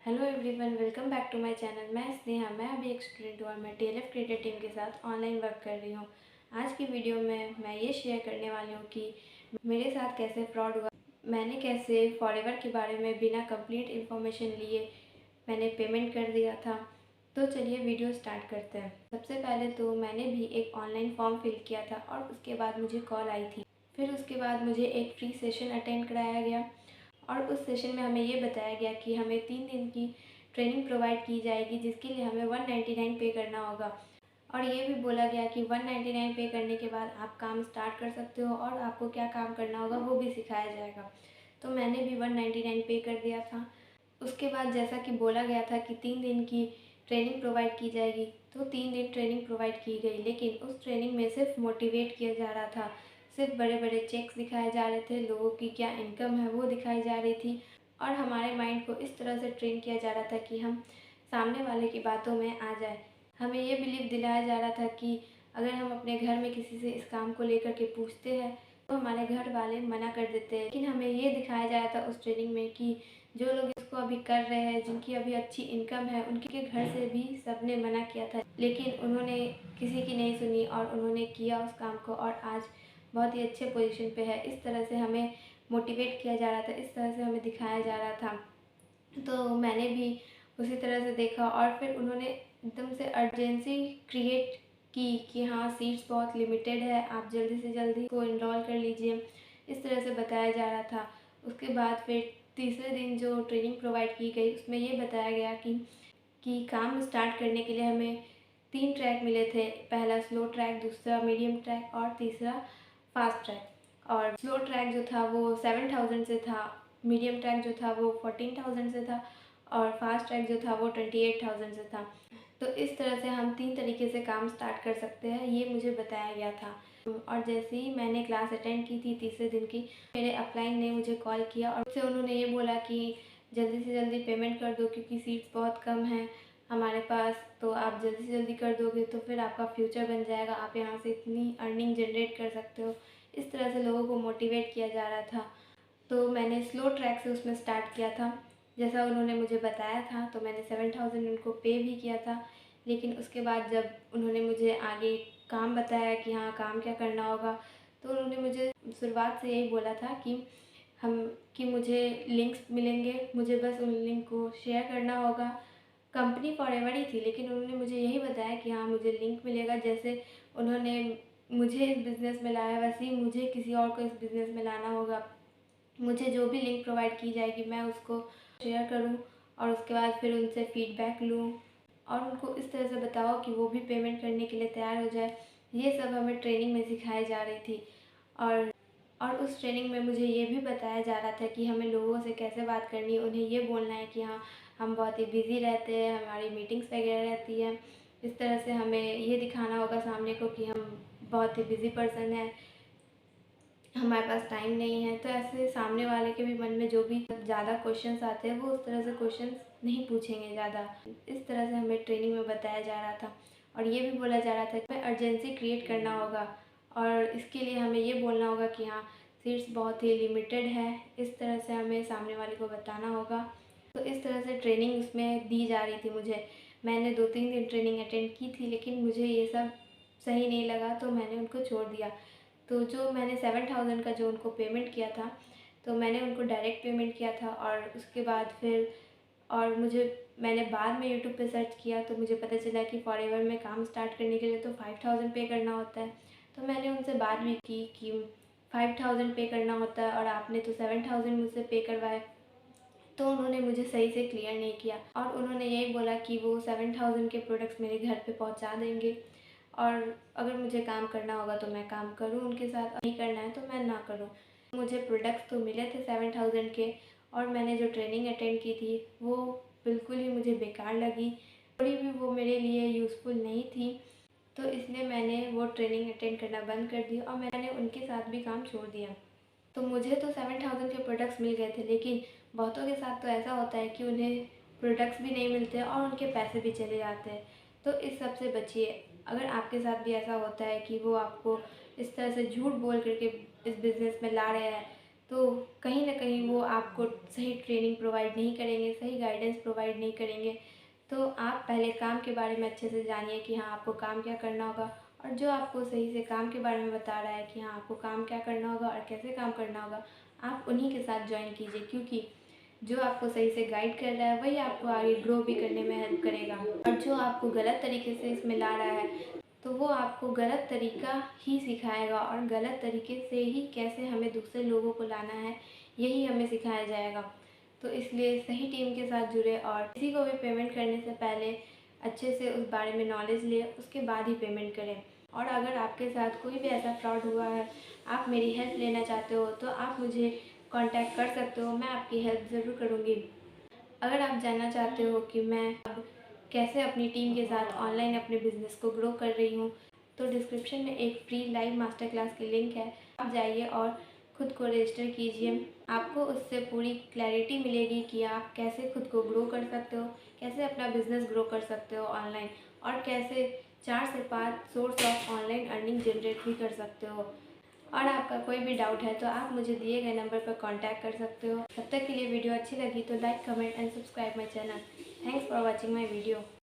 Hello everyone, welcome back to my channel. मैं स्नेहा, मैं अभी एक स्टूडेंट हूँ और मैं DLF क्रिएटर टीम के साथ ऑनलाइन वर्क कर रही हूँ। आज की वीडियो में मैं ये शेयर करने वाली हूँ कि मेरे साथ कैसे फ्रॉड हुआ, मैंने कैसे फॉरएवर के बारे में बिना कंप्लीट इन्फॉर्मेशन लिए मैंने पेमेंट कर दिया था। तो चलिए वीडियो स्टार्ट करते हैं। सबसे पहले तो मैंने भी एक ऑनलाइन फॉर्म फिल किया था और उसके बाद मुझे कॉल आई थी। फिर उसके बाद मुझे एक फ्री सेशन अटेंड कराया गया और उस सेशन में हमें ये बताया गया कि हमें 3 दिन की ट्रेनिंग प्रोवाइड की जाएगी, जिसके लिए हमें 199 पे करना होगा। और ये भी बोला गया कि 199 पे करने के बाद आप काम स्टार्ट कर सकते हो और आपको क्या काम करना होगा वो भी सिखाया जाएगा। तो मैंने भी 199 पे कर दिया था। उसके बाद जैसा कि बोला गया था कि 3 दिन की ट्रेनिंग प्रोवाइड की जाएगी, तो 3 दिन ट्रेनिंग प्रोवाइड की गई, लेकिन उस ट्रेनिंग में सिर्फ मोटिवेट किया जा रहा था। सिर्फ बड़े बड़े चेक्स दिखाए जा रहे थे, लोगों की क्या इनकम है वो दिखाई जा रही थी और हमारे माइंड को इस तरह से ट्रेन किया जा रहा था कि हम सामने वाले की बातों में आ जाए। हमें ये बिलीव दिलाया जा रहा था कि अगर हम अपने घर में किसी से इस काम को लेकर के पूछते हैं तो हमारे घर वाले मना कर देते हैं। लेकिन हमें ये दिखाया जा रहा था उस ट्रेनिंग में कि जो लोग इसको अभी कर रहे हैं, जिनकी अभी अच्छी इनकम है, उनके घर से भी सबने मना किया था, लेकिन उन्होंने किसी की नहीं सुनी और उन्होंने किया उस काम को और आज बहुत ही अच्छे पोजीशन पे है। इस तरह से हमें मोटिवेट किया जा रहा था, इस तरह से हमें दिखाया जा रहा था। तो मैंने भी उसी तरह से देखा और फिर उन्होंने एकदम से अर्जेंसी क्रिएट की कि हाँ, सीट्स बहुत लिमिटेड है, आप जल्दी से जल्दी को इनरोल कर लीजिए, इस तरह से बताया जा रहा था। उसके बाद फिर तीसरे दिन जो ट्रेनिंग प्रोवाइड की गई उसमें ये बताया गया कि काम स्टार्ट करने के लिए हमें 3 ट्रैक मिले थे। पहला स्लो ट्रैक, दूसरा मीडियम ट्रैक और तीसरा फास्ट ट्रैक। और स्लो ट्रैक जो था वो 7000 से था, मीडियम ट्रैक जो था वो 14000 से था और फास्ट ट्रैक जो था वो 28000 से था। तो इस तरह से हम 3 तरीके से काम स्टार्ट कर सकते हैं, ये मुझे बताया गया था। और जैसे ही मैंने क्लास अटेंड की थी तीसरे दिन की, मेरे अपलाइन ने मुझे कॉल किया और उससे उन्होंने ये बोला कि जल्दी से जल्दी पेमेंट कर दो क्योंकि सीट्स बहुत कम हैं हमारे पास, तो आप जल्दी से जल्दी कर दोगे तो फिर आपका फ्यूचर बन जाएगा, आप यहाँ से इतनी अर्निंग जनरेट कर सकते हो। इस तरह से लोगों को मोटिवेट किया जा रहा था। तो मैंने स्लो ट्रैक से उसमें स्टार्ट किया था जैसा उन्होंने मुझे बताया था। तो मैंने 7000 उनको पे भी किया था, लेकिन उसके बाद जब उन्होंने मुझे आगे काम बताया कि हाँ, काम क्या करना होगा, तो उन्होंने मुझे शुरुआत से यही बोला था कि मुझे लिंक्स मिलेंगे, मुझे बस उन लिंक को शेयर करना होगा। कंपनी फॉरएवर ही थी, लेकिन उन्होंने मुझे यही बताया कि हाँ, मुझे लिंक मिलेगा। जैसे उन्होंने मुझे इस बिज़नेस में लाया, वैसे ही मुझे किसी और को इस बिज़नेस में लाना होगा। मुझे जो भी लिंक प्रोवाइड की जाएगी मैं उसको शेयर करूं और उसके बाद फिर उनसे फीडबैक लूं और उनको इस तरह से बताओ कि वो भी पेमेंट करने के लिए तैयार हो जाए। ये सब हमें ट्रेनिंग में सिखाई जा रही थी। और उस ट्रेनिंग में मुझे ये भी बताया जा रहा था कि हमें लोगों से कैसे बात करनी है। उन्हें ये बोलना है कि हाँ, हम बहुत ही बिज़ी रहते हैं, हमारी मीटिंग्स वगैरह रहती है। इस तरह से हमें ये दिखाना होगा सामने को कि हम बहुत ही बिज़ी पर्सन हैं, हमारे पास टाइम नहीं है। तो ऐसे सामने वाले के भी मन में जो भी ज़्यादा क्वेश्चंस आते हैं वो उस तरह से क्वेश्चंस नहीं पूछेंगे ज़्यादा। इस तरह से हमें ट्रेनिंग में बताया जा रहा था और ये भी बोला जा रहा था कि हमें अर्जेंसी क्रिएट करना होगा और इसके लिए हमें ये बोलना होगा कि हाँ, सीट्स बहुत ही लिमिटेड है। इस तरह से हमें सामने वाले को बताना होगा। तो इस तरह से ट्रेनिंग उसमें दी जा रही थी मुझे। मैंने 2-3 दिन ट्रेनिंग अटेंड की थी, लेकिन मुझे ये सब सही नहीं लगा तो मैंने उनको छोड़ दिया। तो जो मैंने 7000 का जो उनको पेमेंट किया था, तो मैंने उनको डायरेक्ट पेमेंट किया था और उसके बाद फिर मैंने बाद में यूट्यूब पे सर्च किया तो मुझे पता चला कि फॉरएवर में काम स्टार्ट करने के लिए तो 5000 पे करना होता है। तो मैंने उनसे बात भी की कि 5000 पे करना होता है और आपने तो 7000 मुझसे पे करवाए। तो उन्होंने मुझे सही से क्लियर नहीं किया और उन्होंने यही बोला कि वो 7000 के प्रोडक्ट्स मेरे घर पे पहुंचा देंगे और अगर मुझे काम करना होगा तो मैं काम करूं उनके साथ, नहीं करना है तो मैं ना करूं। मुझे प्रोडक्ट्स तो मिले थे 7000 के और मैंने जो ट्रेनिंग अटेंड की थी वो बिल्कुल ही मुझे बेकार लगी, थोड़ी भी वो मेरे लिए यूज़फुल नहीं थी। तो इसलिए मैंने वो ट्रेनिंग अटेंड करना बंद कर दी और मैंने उनके साथ भी काम छोड़ दिया। तो मुझे तो 7000 के प्रोडक्ट्स मिल गए थे, लेकिन बहुतों के साथ तो ऐसा होता है कि उन्हें प्रोडक्ट्स भी नहीं मिलते और उनके पैसे भी चले जाते हैं। तो इस सब से बचिए। अगर आपके साथ भी ऐसा होता है कि वो आपको इस तरह से झूठ बोल करके इस बिज़नेस में ला रहे हैं, तो कहीं ना कहीं वो आपको सही ट्रेनिंग प्रोवाइड नहीं करेंगे, सही गाइडेंस प्रोवाइड नहीं करेंगे। तो आप पहले काम के बारे में अच्छे से जानिए कि हाँ आपको काम क्या करना होगा, और जो आपको सही से काम के बारे में बता रहा है कि हाँ आपको काम क्या करना होगा और कैसे काम करना होगा, आप उन्हीं के साथ ज्वाइन कीजिए। क्योंकि जो आपको सही से गाइड कर रहा है वही आपको आगे ग्रो भी करने में हेल्प करेगा, और जो आपको गलत तरीके से इसमें ला रहा है तो वो आपको गलत तरीका ही सिखाएगा, और गलत तरीके से ही कैसे हमें दूसरे लोगों को लाना है यही हमें सिखाया जाएगा। तो इसलिए सही टीम के साथ जुड़े, और किसी को भी पेमेंट करने से पहले अच्छे से उस बारे में नॉलेज ले, उसके बाद ही पेमेंट करें। और अगर आपके साथ कोई भी ऐसा फ्रॉड हुआ है, आप मेरी हेल्प लेना चाहते हो तो आप मुझे कांटेक्ट कर सकते हो, मैं आपकी हेल्प ज़रूर करूँगी। अगर आप जानना चाहते हो कि मैं अब कैसे अपनी टीम के साथ ऑनलाइन अपने बिज़नेस को ग्रो कर रही हूँ, तो डिस्क्रिप्शन में एक फ्री लाइव मास्टर क्लास की लिंक है, आप जाइए और खुद को रजिस्टर कीजिए। आपको उससे पूरी क्लैरिटी मिलेगी कि आप कैसे खुद को ग्रो कर सकते हो, कैसे अपना बिज़नेस ग्रो कर सकते हो ऑनलाइन, और कैसे 4 से 5 source of online earning generate भी कर सकते हो। और आपका कोई भी डाउट है तो आप मुझे दिए गए नंबर पर कांटेक्ट कर सकते हो। तब तक के लिए वीडियो अच्छी लगी तो like, comment and subscribe my channel. Thanks for watching my video.